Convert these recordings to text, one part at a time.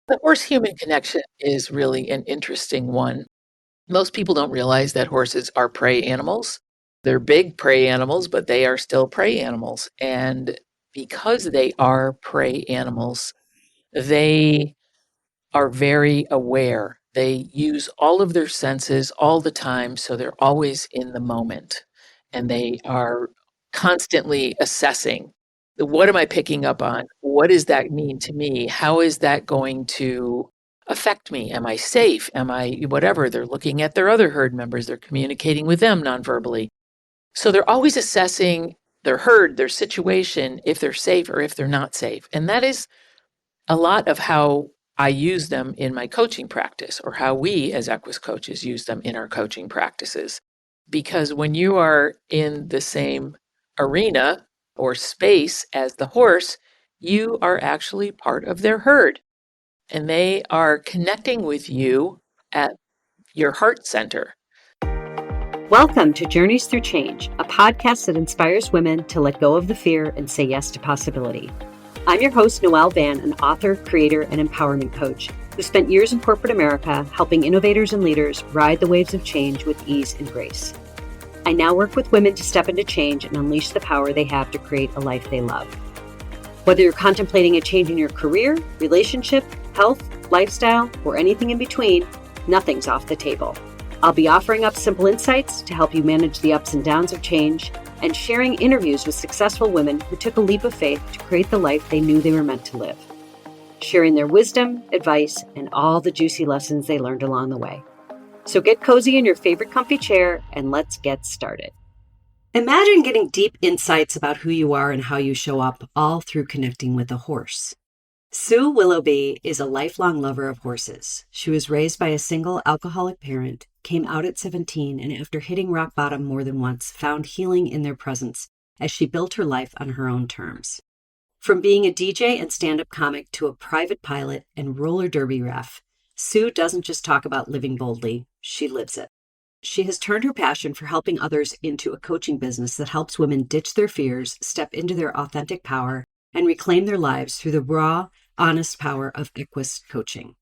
The horse-human connection is really an interesting one. Most people don't realize that horses are prey animals. They're big prey animals, but they are still prey animals. And because they are prey animals, they are very aware. They use all of their senses all the time, so they're always in the moment. And they are constantly assessing, what am I picking up on? What does that mean to me? How is that going to affect me? Am I safe? Am I whatever? They're looking at their other herd members, they're communicating with them nonverbally. So they're always assessing their herd, their situation, if they're safe or if they're not safe. And that is a lot of how I use them in my coaching practice, or how we as Equus coaches use them in our coaching practices. Because when you are in the same arena or space as the horse, you are actually part of their herd, and they are connecting with you at your heart center. Welcome to Journeys Through Change, a podcast that inspires women to let go of the fear and say yes to possibility. I'm your host, Noelle Van, an author, creator, and empowerment coach who spent years in corporate America helping innovators and leaders ride the waves of change with ease and grace. I now work with women to step into change and unleash the power they have to create a life they love. Whether you're contemplating a change in your career, relationship, health, lifestyle, or anything in between, nothing's off the table. I'll be offering up simple insights to help you manage the ups and downs of change, and sharing interviews with successful women who took a leap of faith to create the life they knew they were meant to live, sharing their wisdom, advice, and all the juicy lessons they learned along the way. So get cozy in your favorite comfy chair and let's get started. Imagine getting deep insights about who you are and how you show up, all through connecting with a horse. Sue Willoughby is a lifelong lover of horses. She was raised by a single alcoholic parent, came out at 17, and after hitting rock bottom more than once, found healing in their presence as she built her life on her own terms. From being a DJ and stand-up comic to a private pilot and roller derby ref, Sue doesn't just talk about living boldly, she lives it. She has turned her passion for helping others into a coaching business that helps women ditch their fears, step into their authentic power, and reclaim their lives through the raw, honest power of Equus Coaching.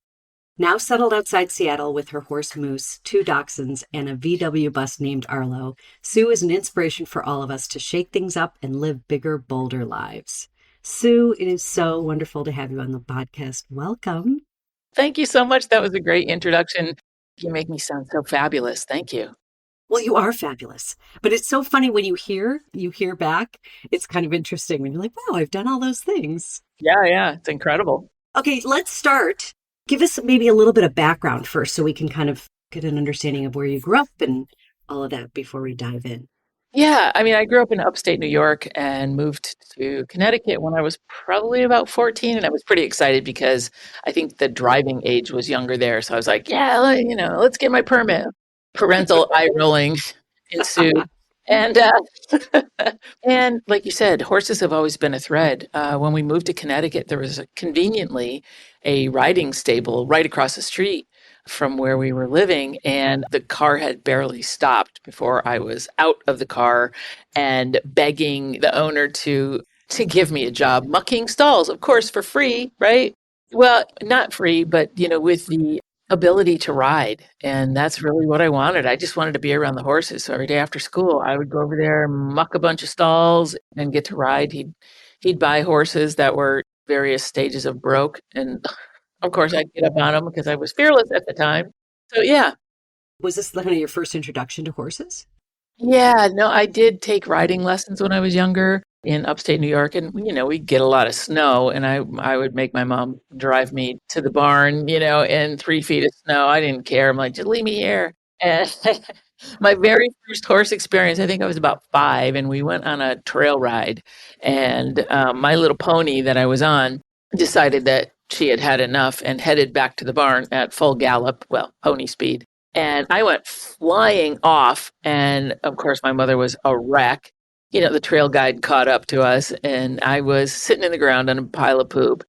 Now settled outside Seattle with her horse Moose, 2 dachshunds, and a VW bus named Arlo, Sue is an inspiration for all of us to shake things up and live bigger, bolder lives. Sue, it is so wonderful to have you on the podcast. Welcome. Thank you so much. That was a great introduction. You make me sound so fabulous. Thank you. Well, you are fabulous. But it's so funny when you hear back. It's kind of interesting when you're like, wow, I've done all those things. Yeah, it's incredible. Okay, let's start. Give us maybe a little bit of background first so we can kind of get an understanding of where you grew up and all of that before we dive in. Yeah, I mean, I grew up in upstate New York and moved to Connecticut when I was probably about 14, and I was pretty excited because I think the driving age was younger there. So I was like, yeah, let's get my permit. Parental eye rolling ensued. And and like you said, horses have always been a thread. When we moved to Connecticut, there was conveniently a riding stable right across the street from where we were living, and the car had barely stopped before I was out of the car and begging the owner to give me a job mucking stalls, of course, for free, right? Well, not free, but with the ability to ride. And that's really what I wanted. I just wanted to be around the horses. So every day after school, I would go over there, muck a bunch of stalls and get to ride. He'd buy horses that were various stages of broke, and of course I'd get up on them because I was fearless at the time. So yeah. Was this kind of your first introduction to horses? Yeah, no, I did take riding lessons when I was younger in upstate New York, and we'd get a lot of snow, and I would make my mom drive me to the barn, in 3 feet of snow. I didn't care. I'm like, just leave me here. And my very first horse experience, I think I was about 5, and we went on a trail ride, and my little pony that I was on decided that she had had enough and headed back to the barn at full gallop, well, pony speed. And I went flying off. And of course, my mother was a wreck. The trail guide caught up to us, and I was sitting in the ground on a pile of poop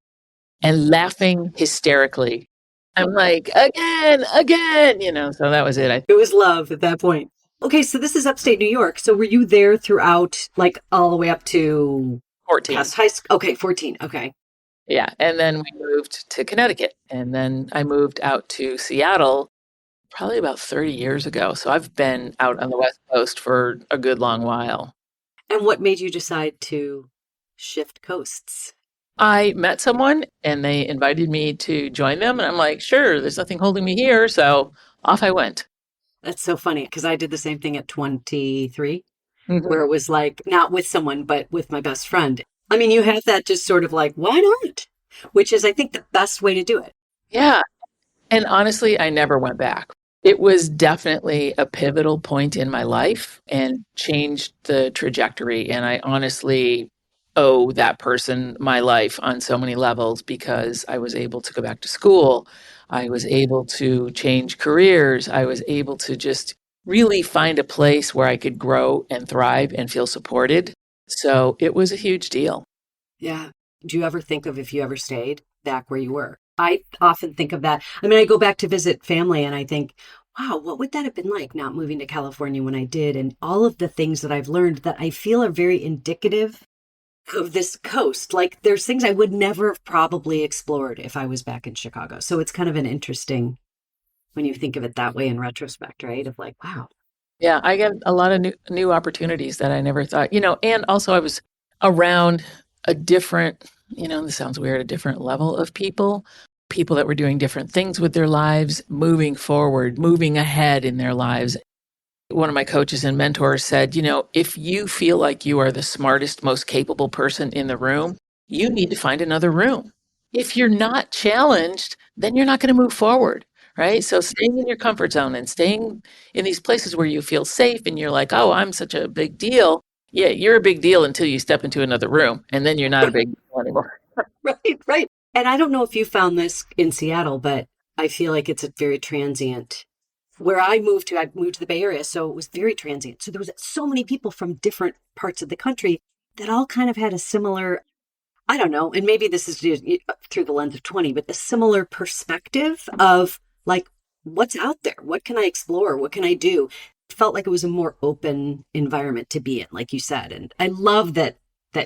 and laughing hysterically. I'm like, again, so that was it. It was love at that point. Okay, so this is upstate New York. So were you there throughout, like all the way up to 14? Past high school? Okay, 14. Okay. Yeah. And then we moved to Connecticut. And then I moved out to Seattle probably about 30 years ago. So I've been out on the West Coast for a good long while. And what made you decide to shift coasts? I met someone and they invited me to join them. And I'm like, sure, there's nothing holding me here. So off I went. That's so funny because I did the same thing at 23, Mhm. where it was like not with someone, but with my best friend. I mean, you have that just sort of like, why not? Which is, I think, the best way to do it. Yeah. And honestly, I never went back. It was definitely a pivotal point in my life and changed the trajectory. And I honestly owe that person my life on so many levels because I was able to go back to school. I was able to change careers. I was able to just really find a place where I could grow and thrive and feel supported. So it was a huge deal. Yeah. Do you ever think of if you ever stayed back where you were? I often think of that. I mean, I go back to visit family and I think, wow, what would that have been like not moving to California when I did? And all of the things that I've learned that I feel are very indicative of this coast. Like there's things I would never have probably explored if I was back in Chicago. So it's kind of an interesting when you think of it that way in retrospect, right? Of like, wow. Yeah, I get a lot of new opportunities that I never thought, and also I was around a different, this sounds weird, a different level of people that were doing different things with their lives, moving forward, moving ahead in their lives. One of my coaches and mentors said, if you feel like you are the smartest, most capable person in the room, you need to find another room. If you're not challenged, then you're not going to move forward, right? So staying in your comfort zone and staying in these places where you feel safe and you're like, oh, I'm such a big deal. Yeah, you're a big deal until you step into another room and then you're not a big deal anymore. Right, right. And I don't know if you found this in Seattle, but I feel like it's a very transient. Where I moved to the Bay Area, so it was very transient. So there was so many people from different parts of the country that all kind of had a similar, I don't know, and maybe this is just through the lens of 20, but the similar perspective of like, what's out there? What can I explore? What can I do? It felt like it was a more open environment to be in, like you said. And I love that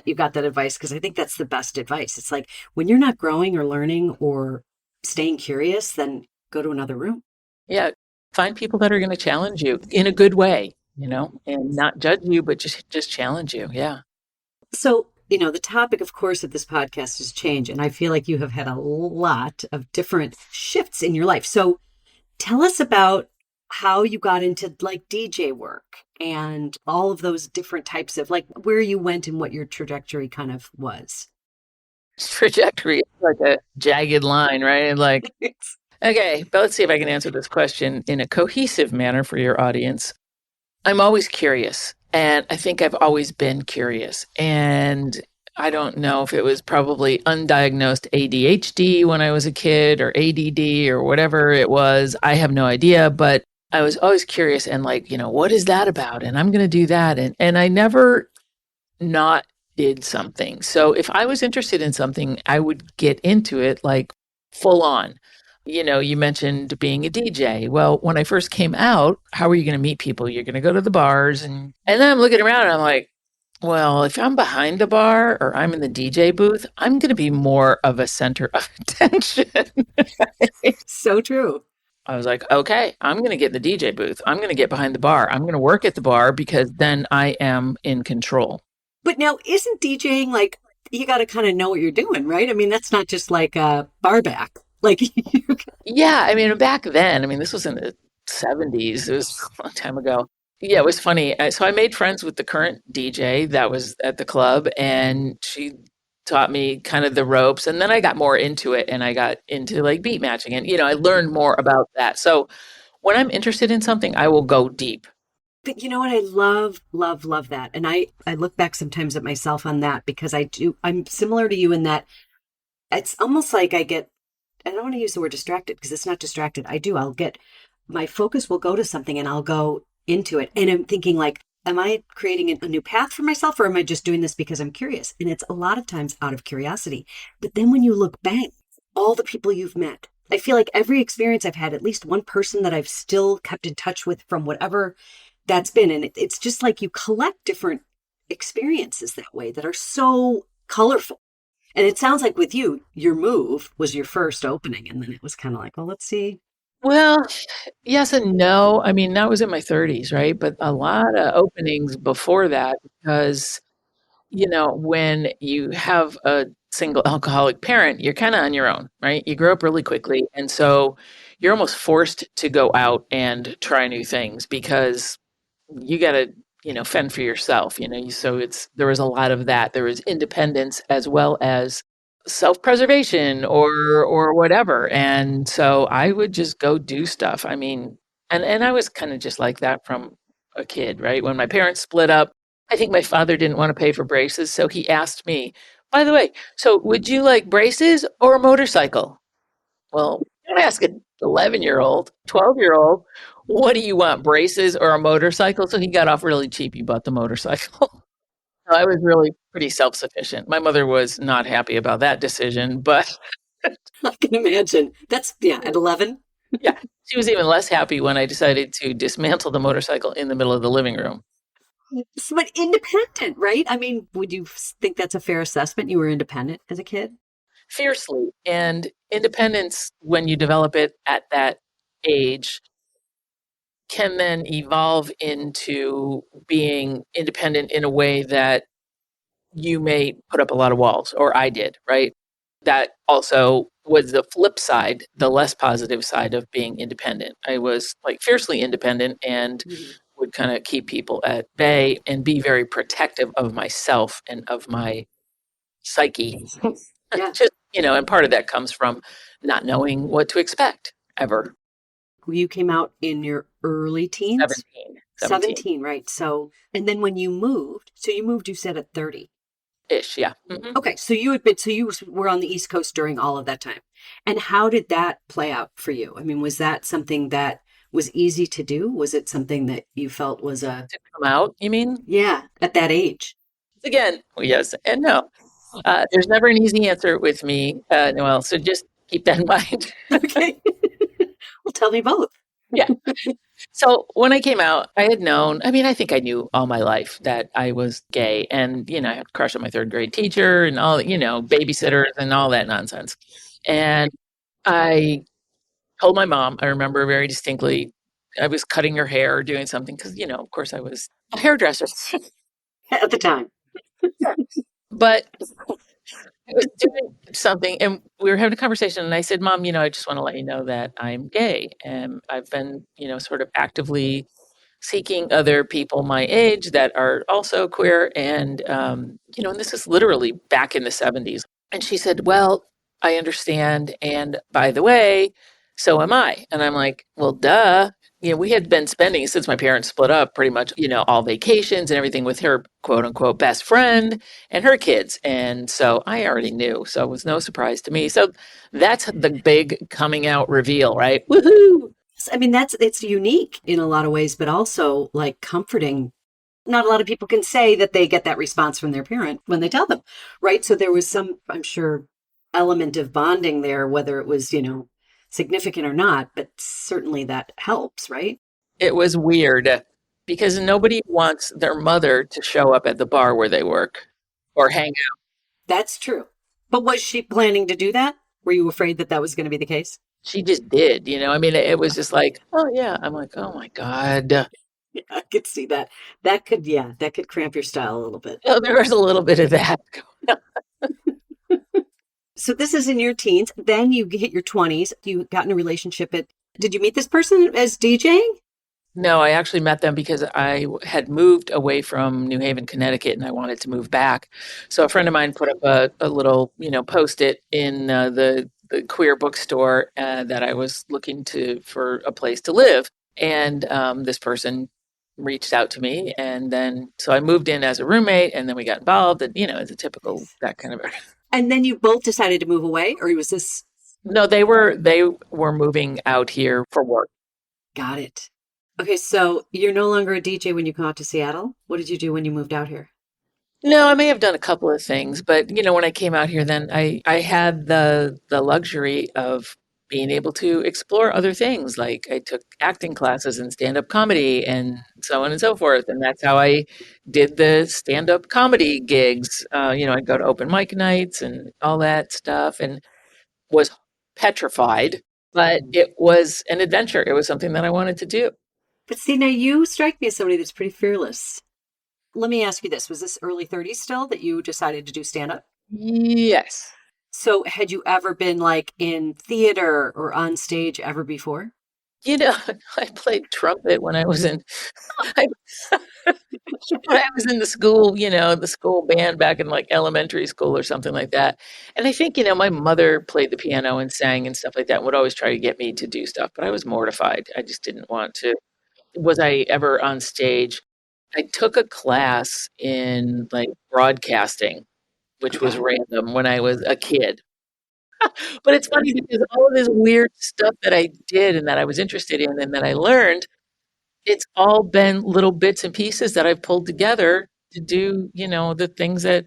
you got that advice because I think that's the best advice. It's like when you're not growing or learning or staying curious, then go to another room. Yeah, find people that are going to challenge you in a good way, and not judge you, but just challenge you. Yeah. So, the topic, of course, of this podcast is change. And I feel like you have had a lot of different shifts in your life. So tell us about how you got into like DJ work and all of those different types of like where you went and what your trajectory kind of was. Trajectory is like a jagged line, right? Like, okay, but let's see if I can answer this question in a cohesive manner for your audience. I'm always curious, and I think I've always been curious. And I don't know if it was probably undiagnosed ADHD when I was a kid or ADD or whatever it was. I have no idea, but I was always curious and like, what is that about? And I'm going to do that. And I never not did something. So if I was interested in something, I would get into it like full on. You mentioned being a DJ. Well, when I first came out, how are you going to meet people? You're going to go to the bars and then I'm looking around and I'm like, well, if I'm behind the bar or I'm in the DJ booth, I'm going to be more of a center of attention. So true. I was like, okay, I'm going to get in the DJ booth. I'm going to get behind the bar. I'm going to work at the bar because then I am in control. But now, isn't DJing like you got to kind of know what you're doing, right? I mean, that's not just like a bar back. Like, Yeah, I mean, back then, I mean, this was in the 70s. It was a long time ago. Yeah, it was funny. So I made friends with the current DJ that was at the club, and she taught me kind of the ropes. And then I got more into it, and I got into like beat matching, and I learned more about that. So when I'm interested in something, I will go deep. but you know what? I love, love, love that. And I look back sometimes at myself on that because I'm similar to you in that it's almost like I don't want to use the word distracted because it's not distracted. My focus will go to something and I'll go into it. And I'm thinking like, am I creating a new path for myself or am I just doing this because I'm curious? And it's a lot of times out of curiosity. But then when you look back, all the people you've met, I feel like every experience I've had, at least one person that I've still kept in touch with from whatever that's been. And it's just like you collect different experiences that way that are so colorful. And it sounds like with you, your move was your first opening, and then it was kind of like, well, let's see. Well, yes and no. I mean, that was in my 30s, right? But a lot of openings before that because, when you have a single alcoholic parent, you're kind of on your own, right? You grow up really quickly. And so you're almost forced to go out and try new things because you got to, fend for yourself, So there was a lot of that. There was independence as well as self-preservation or whatever. And so I would just go do stuff. I mean, and I was kind of just like that from a kid, right? When my parents split up, I think my father didn't want to pay for braces, so he asked me, by the way, so would you like braces or a motorcycle? Well, you don't ask an 11-year-old, 12-year-old, what do you want, braces or a motorcycle? So he got off really cheap. He bought the motorcycle. So I was really pretty self-sufficient. My mother was not happy about that decision, but I can imagine. That's, yeah, at 11. yeah, she was even less happy when I decided to dismantle the motorcycle in the middle of the living room. But independent, right? I mean, would you think that's a fair assessment? You were independent as a kid? Fiercely. And independence, when you develop it at that age, can then evolve into being independent in a way that you may put up a lot of walls, or I did, right? That also was the flip side, the less positive side of being independent. I was like fiercely independent and Mhm. would kind of keep people at bay and be very protective of myself and of my psyche. Yeah. Just, and part of that comes from not knowing what to expect ever. You came out in your early teens? 17, 17 17, right? So, and then when you moved, so you moved, you said at 30. ish. Yeah. Hmm. Okay, so you were on the East Coast during all of that time. And how did that play out for you? I mean, was that something that was easy to do? Was it something that you felt was a, To come out, you mean? yeah, at that age? Again, yes and no. There's never an easy answer with me, Noelle. So just keep that in mind. Okay. Well, tell me both. Yeah. So when I came out, I had known, I mean, I think I knew all my life that I was gay. And, I had a crush on my third grade teacher and all, babysitters and all that nonsense. And I told my mom, I remember very distinctly, I was cutting her hair or doing something because, of course I was a hairdresser. At the time. But I was doing something and we were having a conversation and I said, Mom, I just want to let you know that I'm gay. And I've been, sort of actively seeking other people my age that are also queer. And this is literally back in the 70s. And she said, well, I understand. And by the way, so am I. And I'm like, well, duh. We had been spending since my parents split up pretty much, all vacations and everything with her quote unquote best friend and her kids. And so I already knew. So it was no surprise to me. So that's the big coming out reveal, right? Woohoo. I mean, it's unique in a lot of ways, but also like comforting. Not a lot of people can say that they get that response from their parent when they tell them, right? So there was some, I'm sure, element of bonding there, whether it was, significant or not, but certainly that helps, right? It was weird because nobody wants their mother to show up at the bar where they work or hang out. That's true. But was she planning to do that? Were you afraid that that was going to be the case? She just did. I mean, it was just like, oh, yeah. I'm like, oh my God. Yeah, I could see that. Yeah, that could cramp your style a little bit. Oh, there was a little bit of that. So this is in your teens. Then you hit your 20s. You got in a relationship did you meet this person as DJing? No, I actually met them because I had moved away from New Haven, Connecticut, and I wanted to move back. So a friend of mine put up a little, post-it in the queer bookstore that I was looking for a place to live. And this person reached out to me. And then, so I moved in as a roommate and then we got involved and, it's a typical, that kind of. And then you both decided to move away, or was this? No, they were moving out here for work. Got it. Okay, so you're no longer a DJ when you come out to Seattle. What did you do when you moved out here? No, I may have done a couple of things, but when I came out here, then I had the luxury of being able to explore other things. Like I took acting classes and stand-up comedy and so on and so forth. And that's how I did the stand-up comedy gigs. I'd go to open mic nights and all that stuff and was petrified, but it was an adventure. It was something that I wanted to do. But see, now you strike me as somebody that's pretty fearless. Let me ask you this. Was this early 30s still that you decided to do stand up? Yes. So had you ever been like in theater or on stage ever before? You know, I played trumpet when I was in I, when I was in the school, the school band back in like elementary school or something like that. And I think, my mother played the piano and sang and stuff like that and would always try to get me to do stuff, but I was mortified. I just didn't want to. Was I ever on stage? I took a class in like broadcasting, which was Okay. random when I was a kid. But it's funny because all of this weird stuff that I did and that I was interested in and that I learned, it's all been little bits and pieces that I've pulled together to do, the things that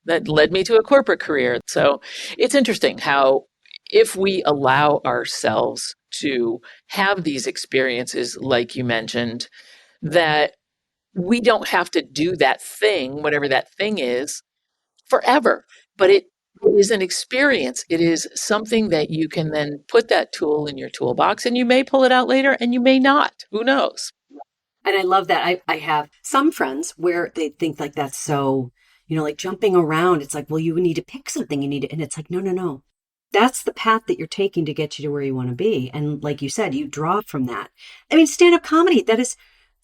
led me to a corporate career. So it's interesting how if we allow ourselves to have these experiences, like you mentioned, that we don't have to do that thing, whatever that thing is, forever. But it is an experience. It is something that you can then put that tool in your toolbox and you may pull it out later and you may not. Who knows? And I love that. I have some friends where they think like that's so, like jumping around. It's like, well, you need to pick something. You need to, and it's like, no, no, no. That's the path that you're taking to get you to where you want to be. And like you said, you draw from that. I mean, stand up comedy, that is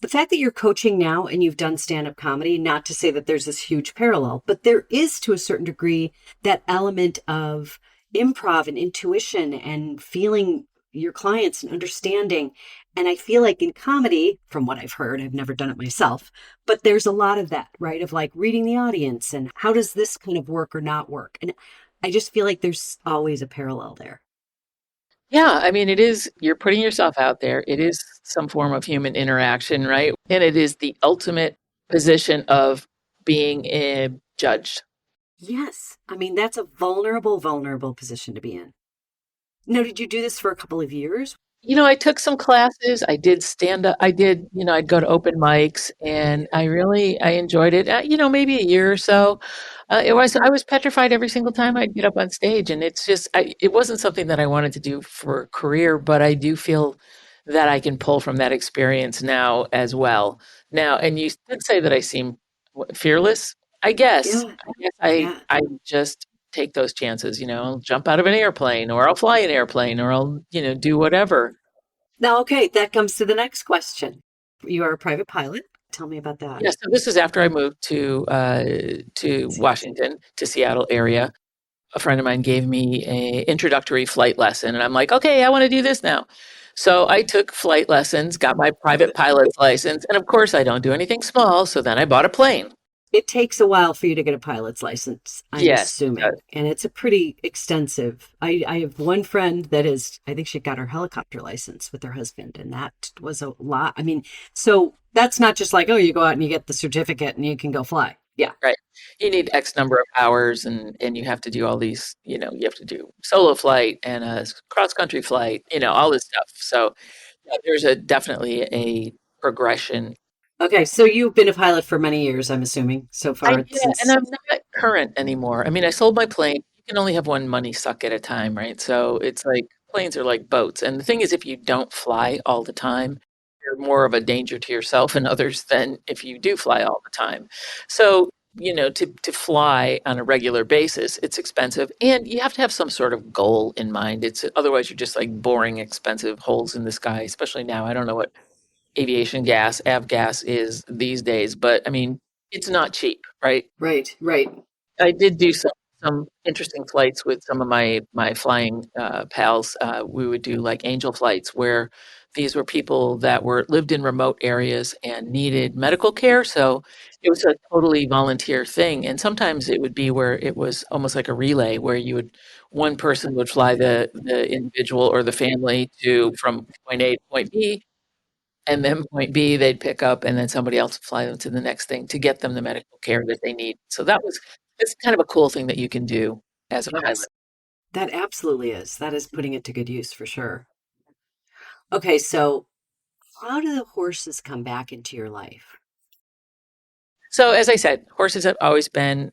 the fact that you're coaching now and you've done stand up comedy, not to say that there's this huge parallel, but there is to a certain degree that element of improv and intuition and feeling your clients and understanding. And I feel like in comedy, from what I've heard, I've never done it myself, but there's a lot of that, right? Of like reading the audience and how does this kind of work or not work? And I just feel like there's always a parallel there. Yeah, I mean, it is, you're putting yourself out there. It is some form of human interaction, right? And it is the ultimate position of being a judge. Yes. I mean, that's a vulnerable, vulnerable position to be in. Now, did you do this for a couple of years? I took some classes. I did stand up. I did, I'd go to open mics and I enjoyed it. Maybe a year or so. I was petrified every single time I'd get up on stage. And it wasn't something that I wanted to do for a career, but I do feel that I can pull from that experience now as well. Now, and you did say that I seem fearless. I guess. Yeah. I guess I just take those chances, I'll jump out of an airplane or I'll fly an airplane or I'll, do whatever. Now, okay, that comes to the next question. You are a private pilot. Tell me about that. Yeah, so this is after I moved to Washington, to Seattle area. A friend of mine gave me a introductory flight lesson and I'm like, "Okay, I want to do this now." So I took flight lessons, got my private pilot's license, and of course I don't do anything small, so then I bought a plane. It takes a while for you to get a pilot's license, I'm Yes, it assuming. does. And it's a pretty extensive. I have one friend that is, I think she got her helicopter license with her husband, and that was a lot. I mean, so that's not just like, oh, you go out and you get the certificate and you can go fly. Yeah. Right. You need X number of hours and you have to do all these, you have to do solo flight and a cross country flight, all this stuff. So yeah, there's a definitely a progression. Okay. So you've been a pilot for many years, I'm assuming, so far Yeah, and since. I'm not current anymore. I mean, I sold my plane. You can only have one money suck at a time, right? So it's like planes are like boats. And the thing is, if you don't fly all the time, you're more of a danger to yourself and others than if you do fly all the time. So, to fly on a regular basis, it's expensive and you have to have some sort of goal in mind. It's otherwise you're just like boring, expensive holes in the sky, especially now. I don't know what aviation gas, avgas is these days, but I mean, it's not cheap, right? Right, right. I did do some interesting flights with some of my flying pals. We would do like angel flights where these were people that were lived in remote areas and needed medical care. So it was a totally volunteer thing. And sometimes it would be where it was almost like a relay where one person would fly the individual or the family to from point A to point B, and then point B, they'd pick up, and then somebody else would fly them to the next thing to get them the medical care that they need. So it's kind of a cool thing that you can do as a pilot. Yes. That absolutely is. That is putting it to good use for sure. Okay, so how do the horses come back into your life? So, as I said, horses have always been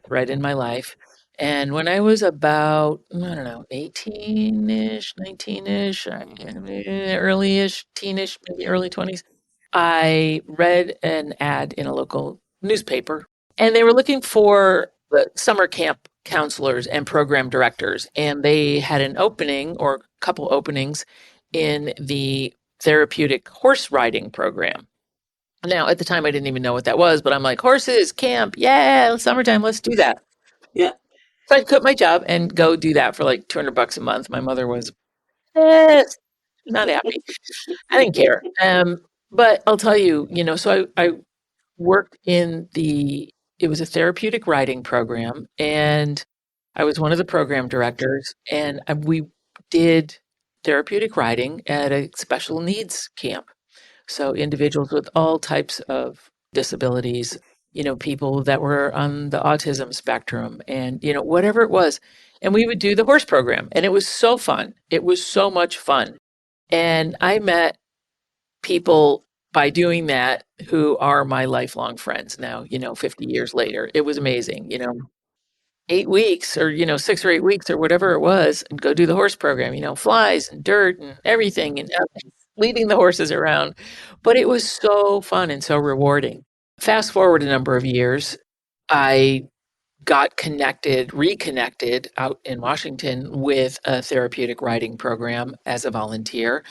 right in my life. And when I was about, I don't know, 18-ish, 19-ish, early-ish, teenish, maybe early 20s, I read an ad in a local newspaper, and they were looking for the summer camp counselors and program directors. And they had an opening or a couple openings in the therapeutic horse riding program. Now, at the time, I didn't even know what that was, but I'm like, horses, camp, yeah, summertime, let's do that. Yeah. So I quit my job and go do that for like $200 a month. My mother was pissed, not happy. I didn't care. But I'll tell you, so I worked it was a therapeutic riding program, and I was one of the program directors, and we did therapeutic riding at a special needs camp. So individuals with all types of disabilities, people that were on the autism spectrum and, whatever it was. And we would do the horse program. And it was so fun. It was so much fun. And I met people by doing that who are my lifelong friends now, 50 years later. It was amazing, 8 weeks or, 6 or 8 weeks or whatever it was, and go do the horse program, flies and dirt and everything. And leading the horses around. But it was so fun and so rewarding. Fast forward a number of years, I got reconnected out in Washington with a therapeutic riding program as a volunteer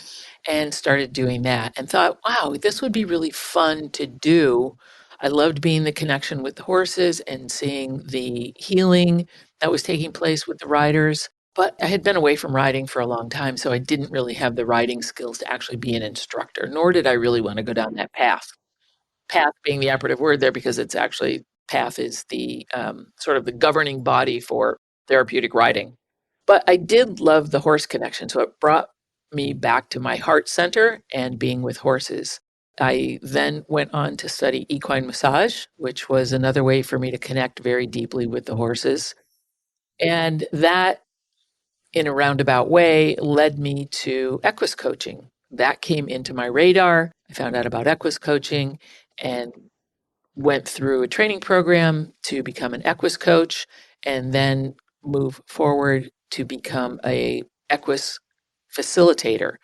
and started doing that and thought, wow, this would be really fun to do. I loved being the connection with the horses and seeing the healing that was taking place with the riders. But I had been away from riding for a long time, so I didn't really have the riding skills to actually be an instructor, nor did I really want to go down that path. Path being the operative word there because it's actually path is the sort of the governing body for therapeutic riding. But I did love the horse connection, so it brought me back to my heart center and being with horses. I then went on to study equine massage, which was another way for me to connect very deeply with the horses. And that, in a roundabout way, led me to Equus Coaching. That came into my radar. I found out about Equus Coaching and went through a training program to become an Equus coach and then move forward to become a Equus facilitator.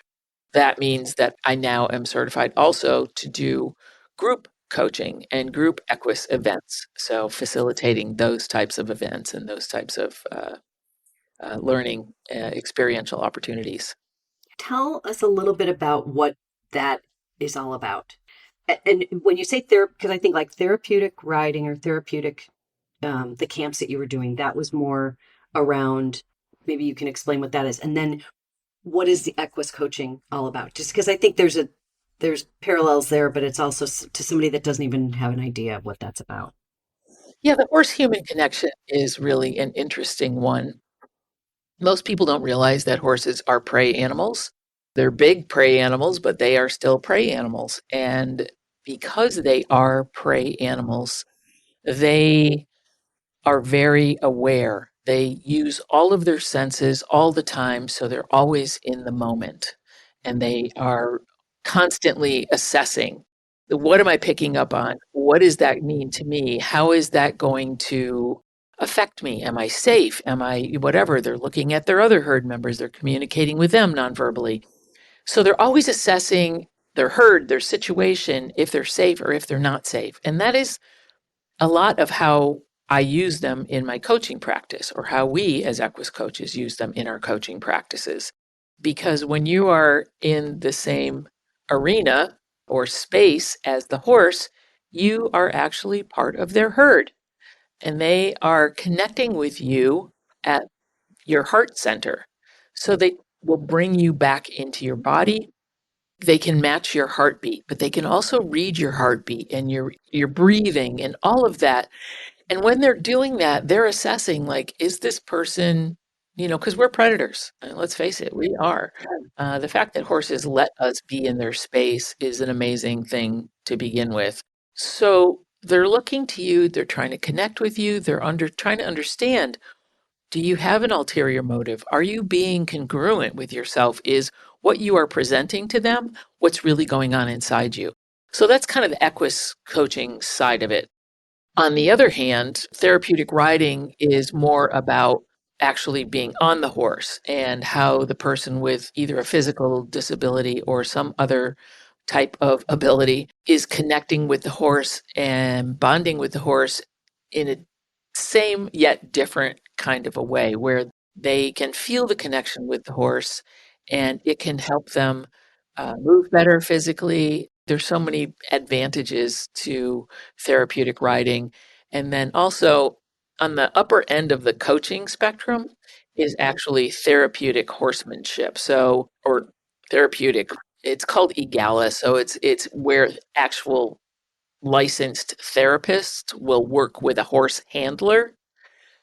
That means that I now am certified also to do group coaching and group Equus events. So facilitating those types of events and those types of learning experiential opportunities. Tell us a little bit about what that is all about. And when you say therapy, because I think like therapeutic riding or therapeutic, the camps that you were doing, that was more around, maybe you can explain what that is. And then what is the Equus coaching all about? Just because I think there's parallels there, but it's also to somebody that doesn't even have an idea of what that's about. Yeah, the horse human connection is really an interesting one. Most people don't realize that horses are prey animals. They're big prey animals, but they are still prey animals. And because they are prey animals, they are very aware. They use all of their senses all the time, so they're always in the moment. And they are constantly assessing, what am I picking up on? What does that mean to me? How is that going to affect me? Am I safe? Am I whatever? They're looking at their other herd members, they're communicating with them nonverbally. So they're always assessing their herd, their situation, if they're safe or if they're not safe. And that is a lot of how I use them in my coaching practice, or how we as Equus coaches use them in our coaching practices. Because when you are in the same arena or space as the horse, you are actually part of their herd, and they are connecting with you at your heart center. So they will bring you back into your body. They can match your heartbeat, but they can also read your heartbeat and your breathing and all of that. And when they're doing that, they're assessing, like, is this person, because we're predators. Let's face it, we are. The fact that horses let us be in their space is an amazing thing to begin with. So they're looking to you, they're trying to connect with you, they're trying to understand, Do you have an ulterior motive? Are you being congruent with yourself? Is what you are presenting to them what's really going on inside you? So that's kind of the Equus coaching side of it. On the other hand, therapeutic riding is more about actually being on the horse and how the person with either a physical disability or some other type of ability is connecting with the horse and bonding with the horse in a same yet different kind of a way where they can feel the connection with the horse and it can help them move better physically. There's so many advantages to therapeutic riding. And then also on the upper end of the coaching spectrum is actually therapeutic horsemanship. So, or therapeutic, it's called EGALA. So it's where actual licensed therapists will work with a horse handler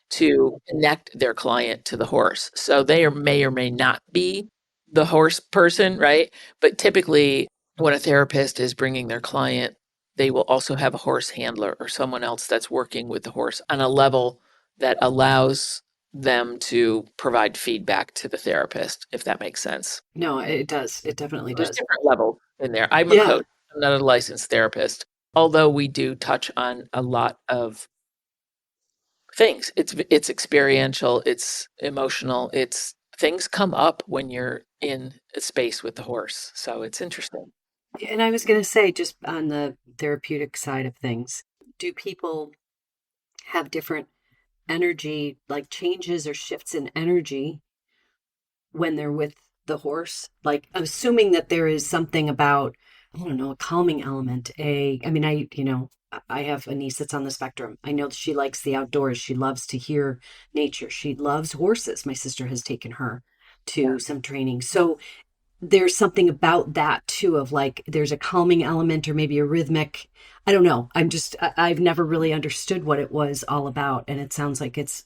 to connect their client to the horse. So they may or may not be the horse person, right? But typically, when a therapist is bringing their client, they will also have a horse handler or someone else that's working with the horse on a level that allows them to provide feedback to the therapist, if that makes sense. No, it does. It definitely There's does. different levels in there. I'm a Yeah. coach, I'm not a licensed therapist, although we do touch on a lot of things. It's experiential, it's emotional, it's things come up when you're in a space with the horse. So it's interesting. And I was going to say, just on the therapeutic side of things, do people have different energy, like changes or shifts in energy when they're with the horse? Like, I'm assuming that there is something about, I don't know, a calming element. I mean, I have a niece that's on the spectrum. I know that she likes the outdoors. She loves to hear nature. She loves horses. My sister has taken her Yeah. to some training. So there's something about that too, of like, there's a calming element or maybe a rhythmic. I don't know. I've never really understood what it was all about. And it sounds like it's,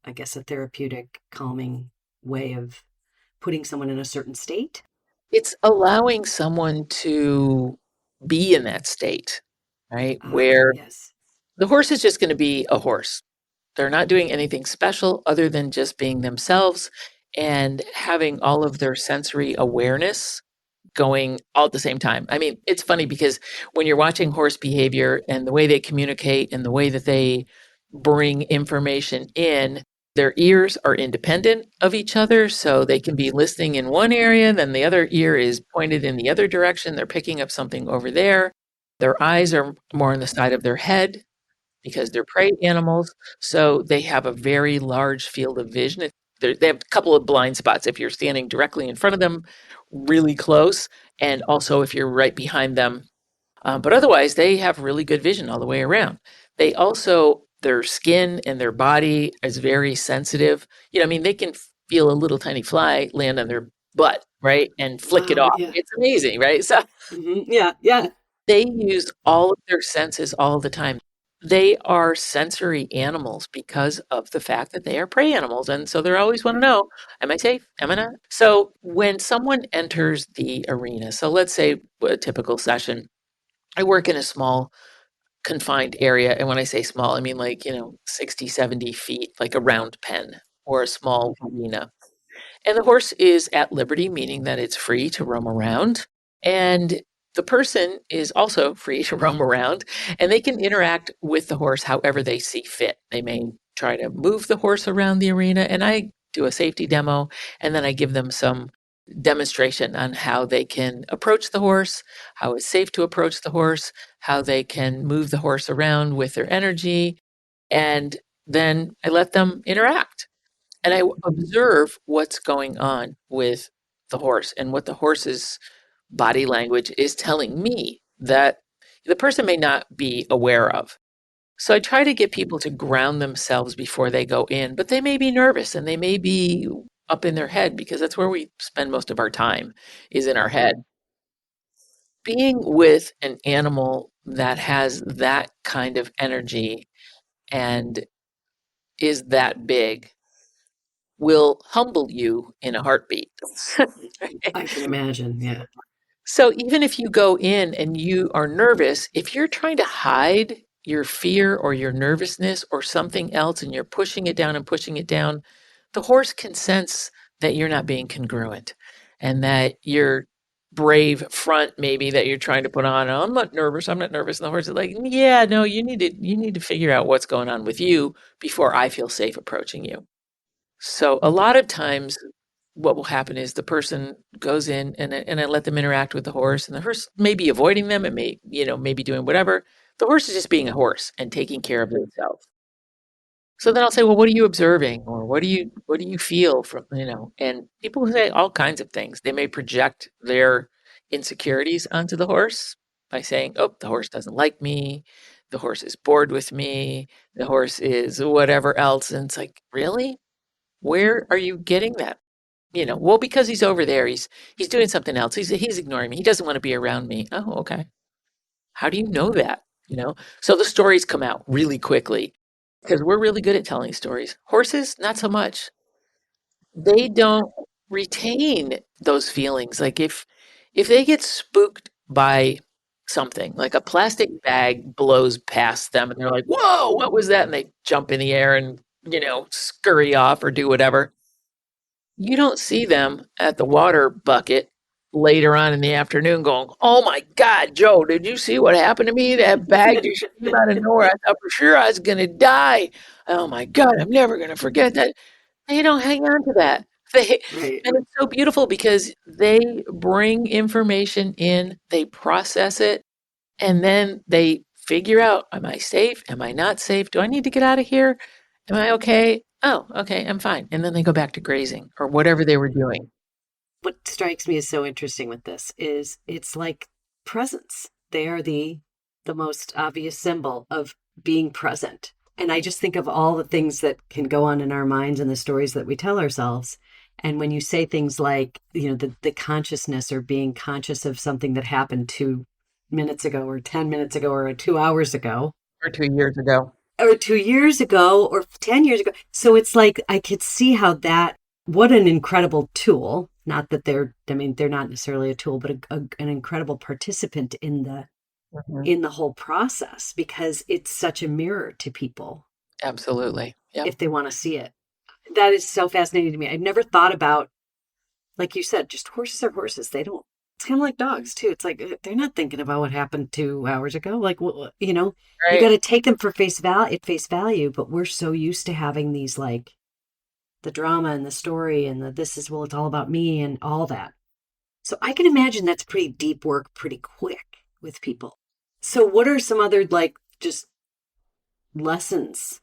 I guess, a therapeutic, calming way of putting someone in a certain state. It's allowing someone to be in that state, right? Ah, Where yes. the horse is just going to be a horse. They're not doing anything special other than just being themselves and having all of their sensory awareness going all at the same time. I mean, it's funny because when you're watching horse behavior and the way they communicate and the way that they bring information in, their ears are independent of each other. So they can be listening in one area, then the other ear is pointed in the other direction. They're picking up something over there. Their eyes are more on the side of their head because they're prey animals. So they have a very large field of vision. They have a couple of blind spots if you're standing directly in front of them, really close, and also if you're right behind them. But otherwise, they have really good vision all the way around. They also, their skin and their body is very sensitive. You know, I mean, they can feel a little tiny fly land on their butt, right? And flick it Wow. off. Yeah. It's amazing, right? So Yeah. Yeah. they use all of their senses all the time. They are sensory animals because of the fact that they are prey animals. And so they're always want to know, am I safe? Am I not? So when someone enters the arena, so let's say a typical session, I work in a small confined area. And when I say small, I mean like, 60, 70 feet, like a round pen or a small arena. And the horse is at liberty, meaning that it's free to roam around. And the person is also free to roam around and they can interact with the horse however they see fit. They may try to move the horse around the arena, and I do a safety demo, and then I give them some demonstration on how they can approach the horse, how it's safe to approach the horse, how they can move the horse around with their energy, and then I let them interact. And I observe what's going on with the horse and what the horse's body language is telling me that the person may not be aware of. So I try to get people to ground themselves before they go in, but they may be nervous and they may be up in their head because that's where we spend most of our time is in our head. Being with an animal that has that kind of energy and is that big will humble you in a heartbeat. I can imagine. Yeah. So even if you go in and you are nervous, if you're trying to hide your fear or your nervousness or something else and you're pushing it down and pushing it down, the horse can sense that you're not being congruent and that your brave front maybe that you're trying to put on, "Oh, I'm not nervous, I'm not nervous." And the horse is like, "Yeah, no, you need to figure out what's going on with you before I feel safe approaching you." So a lot of times what will happen is the person goes in and I let them interact with the horse and the horse may be avoiding them, it may, maybe doing whatever. The horse is just being a horse and taking care of itself. So then I'll say, "Well, what are you observing?" Or what do you feel from, and people say all kinds of things. They may project their insecurities onto the horse by saying, "Oh, the horse doesn't like me. The horse is bored with me. The horse is whatever else." And it's like, really? Where are you getting that? Well, because he's over there, he's doing something else. He's ignoring me. He doesn't want to be around me. Oh, okay. How do you know that? So the stories come out really quickly because we're really good at telling stories. Horses, not so much. They don't retain those feelings. Like if they get spooked by something, like a plastic bag blows past them and they're like, "Whoa, what was that?" And they jump in the air and, scurry off or do whatever. You don't see them at the water bucket later on in the afternoon going, "Oh my God, Joe, did you see what happened to me? That bag just came out of nowhere. I thought for sure I was going to die. Oh my God, I'm never going to forget that." They don't hang on to that. They, Right. and it's so beautiful because they bring information in, they process it, and then they figure out, am I safe? Am I not safe? Do I need to get out of here? Am I okay? Oh, okay, I'm fine. And then they go back to grazing or whatever they were doing. What strikes me as so interesting with this is it's like presence. They are the most obvious symbol of being present. And I just think of all the things that can go on in our minds and the stories that we tell ourselves. And when you say things like, the consciousness or being conscious of something that happened 2 minutes ago or 10 minutes ago or 2 hours ago, Or 2 years ago. or 2 years ago or 10 years ago. So it's like I could see how what an incredible tool. Not that they're not necessarily a tool, but an incredible participant in Mhm. the whole process because it's such a mirror to people Absolutely. Yep. if they want to see it. That is so fascinating to me. I've never thought about, like you said, just horses are horses. They don't, it's kind of like dogs too. It's like they're not thinking about what happened 2 hours ago. Like, you Right. got to take them for face value, but we're so used to having these like the drama and the story and it's all about me and all that. So I can imagine that's pretty deep work pretty quick with people. So what are some other like just lessons?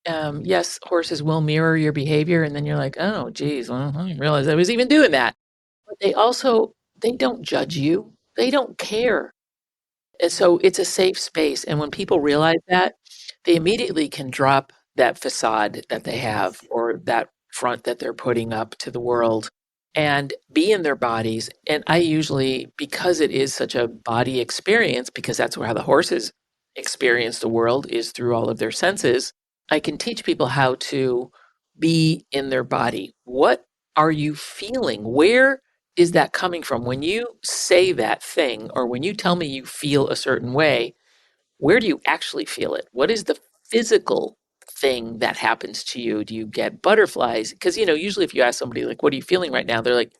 Yes, horses will mirror your behavior, and then you're like, "Oh, geez, well, I didn't realize I was even doing that." But they don't judge you. They don't care. And so it's a safe space, and when people realize that, they immediately can drop that facade that they have or that front that they're putting up to the world and be in their bodies. And I usually, because it is such a body experience, because that's how the horses experience the world is through all of their senses, I can teach people how to be in their body. What are you feeling? Where is that coming from? When you say that thing or when you tell me you feel a certain way, where do you actually feel it? What is the physical thing that happens to you? Do you get butterflies? Because, usually if you ask somebody, like, "What are you feeling right now?" They're like,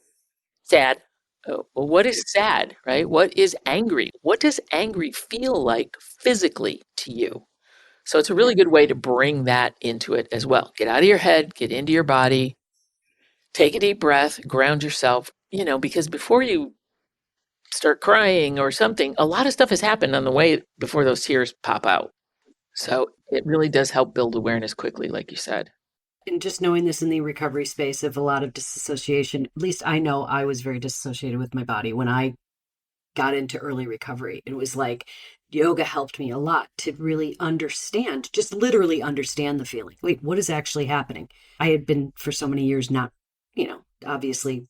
"Sad." Oh, well, what is sad, right? What is angry? What does angry feel like physically to you? So it's a really good way to bring that into it as well. Get out of your head, get into your body, take a deep breath, ground yourself, because before you start crying or something, a lot of stuff has happened on the way before those tears pop out. So it really does help build awareness quickly, like you said. And just knowing this in the recovery space of a lot of disassociation, at least I know I was very disassociated with my body when I got into early recovery. It was like yoga helped me a lot to really understand, just literally understand the feeling. Wait, what is actually happening? I had been for so many years not, obviously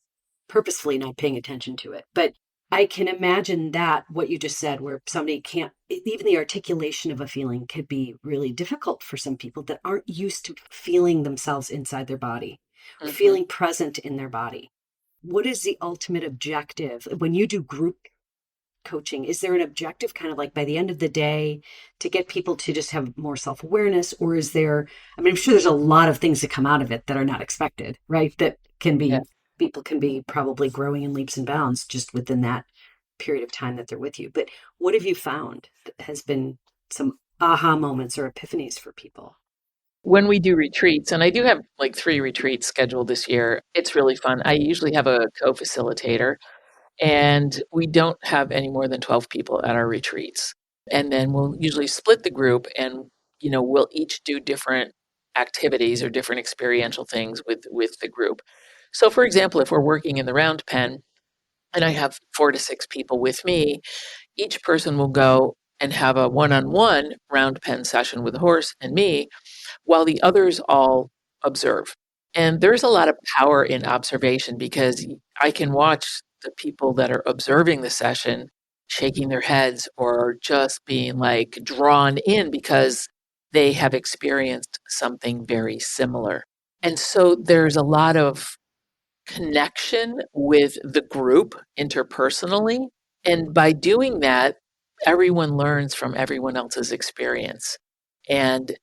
purposefully not paying attention to it. But I can imagine that what you just said, where somebody can't, even the articulation of a feeling could be really difficult for some people that aren't used to feeling themselves inside their body, Hmm. feeling present in their body. What is the ultimate objective when you do group coaching? Is there an objective kind of like by the end of the day to get people to just have more self-awareness? Or is there, I mean, I'm sure there's a lot of things that come out of it that are not expected, right? That can Yeah. be, people can be probably growing in leaps and bounds just within that period of time that they're with you. But what have you found that has been some aha moments or epiphanies for people? When we do retreats, and I do have like 3 retreats scheduled this year, it's really fun. I usually have a co-facilitator, and we don't have any more than 12 people at our retreats. And then we'll usually split the group and, we'll each do different activities or different experiential things with the group. So for example, if we're working in the round pen and I have 4 to 6 people with me, each person will go and have a one-on-one round pen session with the horse and me while the others all observe. And there's a lot of power in observation because I can watch the people that are observing the session shaking their heads or just being like drawn in because they have experienced something very similar. And so there's a lot of connection with the group interpersonally. And by doing that, everyone learns from everyone else's experience and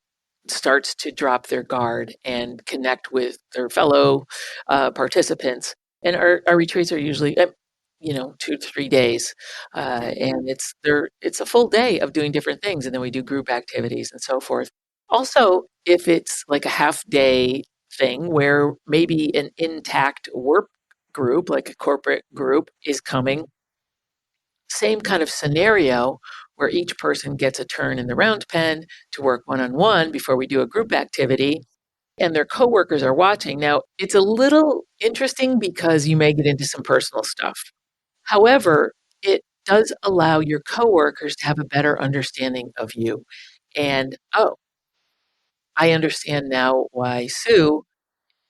starts to drop their guard and connect with their fellow participants. And our retreats are usually, 2 to 3 days, and it's a full day of doing different things, and then we do group activities and so forth. Also, if it's like a half day thing where maybe an intact work group, like a corporate group, is coming, same kind of scenario where each person gets a turn in the round pen to work one on one before we do a group activity, and their coworkers are watching. Now, it's a little interesting because you may get into some personal stuff. However, it does allow your coworkers to have a better understanding of you. And, oh, I understand now why Sue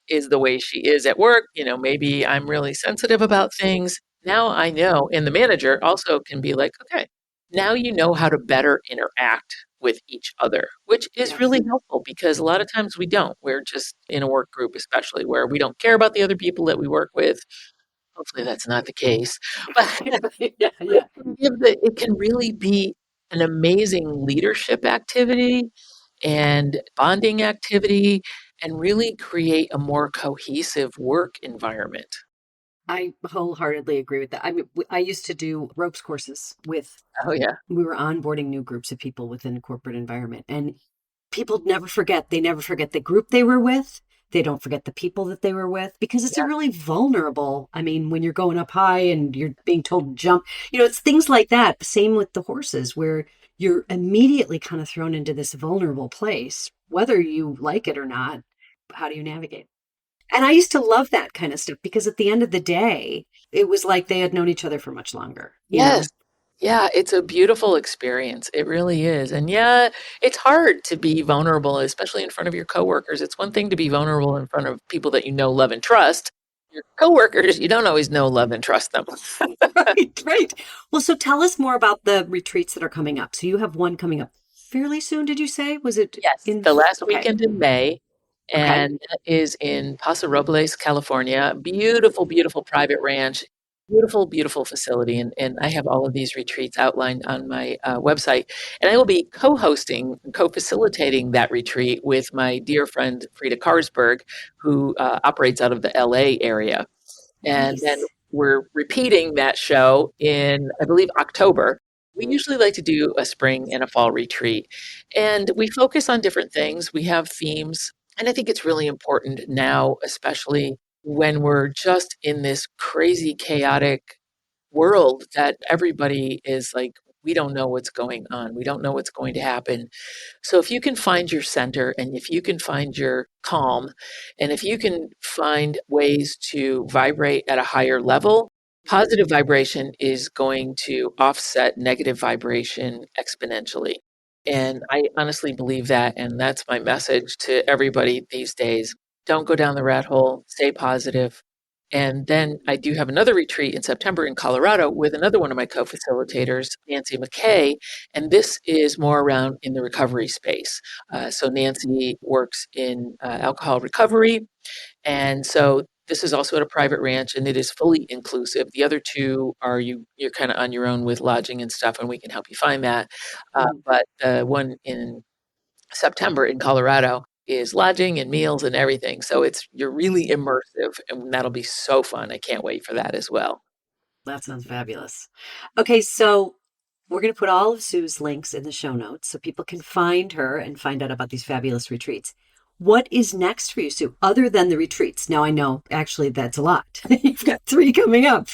is the way she is at work. Maybe I'm really sensitive about things. Now I know. And the manager also can be like, okay, now you know how to better interact with each other, which is really Yes. helpful because a lot of times we don't. We're just in a work group, especially where we don't care about the other people that we work with. Hopefully that's not the case. But Yeah, yeah. it can really be an amazing leadership activity and bonding activity and really create a more cohesive work environment. I wholeheartedly agree with that. I mean, I used to do ropes courses with, Oh, yeah. we were onboarding new groups of people within a corporate environment. And people never forget, they never forget the group they were with. They don't forget the people that they were with because it's a Yeah. really vulnerable. I mean, when you're going up high and you're being told to jump, it's things like that. Same with the horses, where you're immediately kind of thrown into this vulnerable place, whether you like it or not. How do you navigate? And I used to love that kind of stuff because at the end of the day, it was like they had known each other for much longer, you Yes. know? Yeah, it's a beautiful experience. It really is. And yeah, it's hard to be vulnerable, especially in front of your coworkers. It's one thing to be vulnerable in front of people that you know, love, and trust. Your coworkers, you don't always know, love, and trust them. Right, right. Well, so tell us more about the retreats that are coming up. So you have one coming up fairly soon, did you say? Was it Yes, in? the last Okay, weekend in May, okay. and that is in Paso Robles, California. Beautiful, beautiful private ranch, beautiful, beautiful facility. And I have all of these retreats outlined on my website. And I will be co hosting, co facilitating that retreat with my dear friend Frida Karsberg, who operates out of the LA area. And then Nice. we're repeating that show in, I believe, October. We usually like to do a spring and a fall retreat. And we focus on different things. We have themes. And I think it's really important now, especially when we're just in this crazy, chaotic world that everybody is like, we don't know what's going on. We don't know what's going to happen. So if you can find your center and if you can find your calm and if you can find ways to vibrate at a higher level, positive vibration is going to offset negative vibration exponentially. And I honestly believe that. And that's my message to everybody these days. Don't go down the rat hole, stay positive. And then I do have another retreat in September in Colorado with another one of my co facilitators, Nancy McKay, and this is more around in the recovery space. So Nancy works in alcohol recovery, and so This is also at a private ranch, and it is fully inclusive. The other two are you're kind of on your own with lodging and stuff, and we can help you find that. Mhm. But the one in September in Colorado is lodging and meals and everything. So you're really immersive, and that'll be so fun. I can't wait for that as well. That sounds fabulous. Okay, so we're going to put all of Sue's links in the show notes so people can find her and find out about these fabulous retreats. What is next for you, Sue, other than the retreats? Now, I know actually that's a lot. You've got 3 coming up.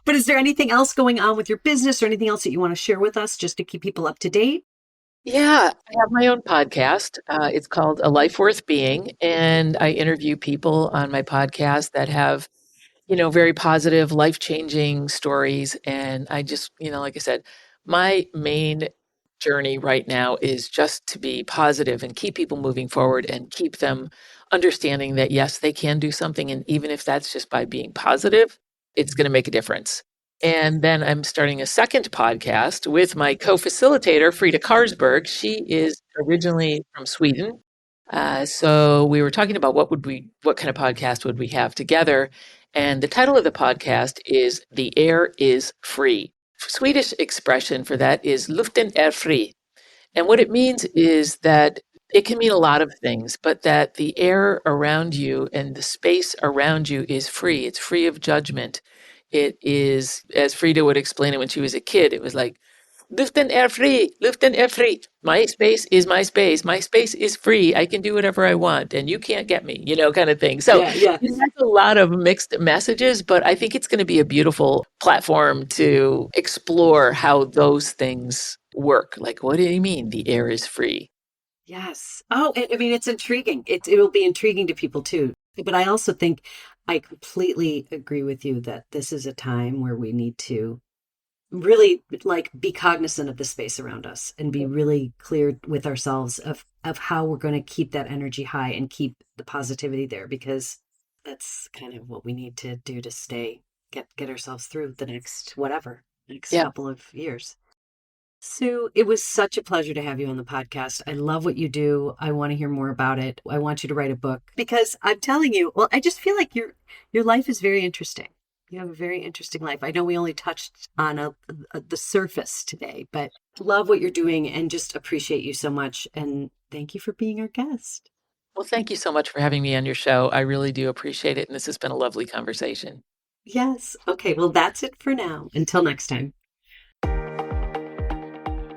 But is there anything else going on with your business or anything else that you want to share with us just to keep people up to date? Yeah, I have my own podcast. It's called A Life Worth Being, and I interview people on my podcast that have very positive, life-changing stories. And I just, like I said, my main journey right now is just to be positive and keep people moving forward and keep them understanding that, yes, they can do something. And even if that's just by being positive, it's going to make a difference. And then I'm starting a second podcast with my co-facilitator, Frida Karsberg. She is originally from Sweden. So we were talking about what kind of podcast would we have together? And the title of the podcast is The Air is Free. Swedish expression for that is Luften är fri. And what it means is that it can mean a lot of things, but that the air around you and the space around you is free. It's free of judgment. It is, as Frida would explain it when she was a kid, it was like, Luften är fri, luften är fri. My space is my space. My space is free. I can do whatever I want, and you can't get me, kind of thing. So Yeah. it has a lot of mixed messages, but I think it's going to be a beautiful platform to explore how those things work. Like, what do you mean the air is free? Yes. Oh, I mean, it's intriguing. It will be intriguing to people too. But I also think I completely agree with you that this is a time where we need to really be cognizant of the space around us and be really clear with ourselves of how we're going to keep that energy high and keep the positivity there, because that's kind of what we need to do to get ourselves through the next Yeah. couple of years. Sue, it was such a pleasure to have you on the podcast. I love what you do. I want to hear more about it. I want you to write a book because I'm telling you, well, I just feel like your life is very interesting. You have a very interesting life. I know we only touched on the surface today, but love what you're doing and just appreciate you so much. And thank you for being our guest. Well, thank you so much for having me on your show. I really do appreciate it. And this has been a lovely conversation. Yes. Okay. Well, that's it for now. Until next time.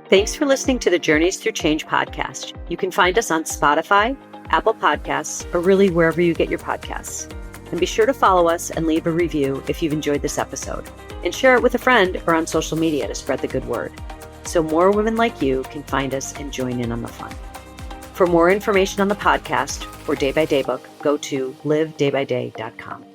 Thanks for listening to the Journeys Through Change podcast. You can find us on Spotify, Apple Podcasts, or really wherever you get your podcasts. And be sure to follow us and leave a review if you've enjoyed this episode. And share it with a friend or on social media to spread the good word, so more women like you can find us and join in on the fun. For more information on the podcast or Day by Day book, go to livedaybyday.com.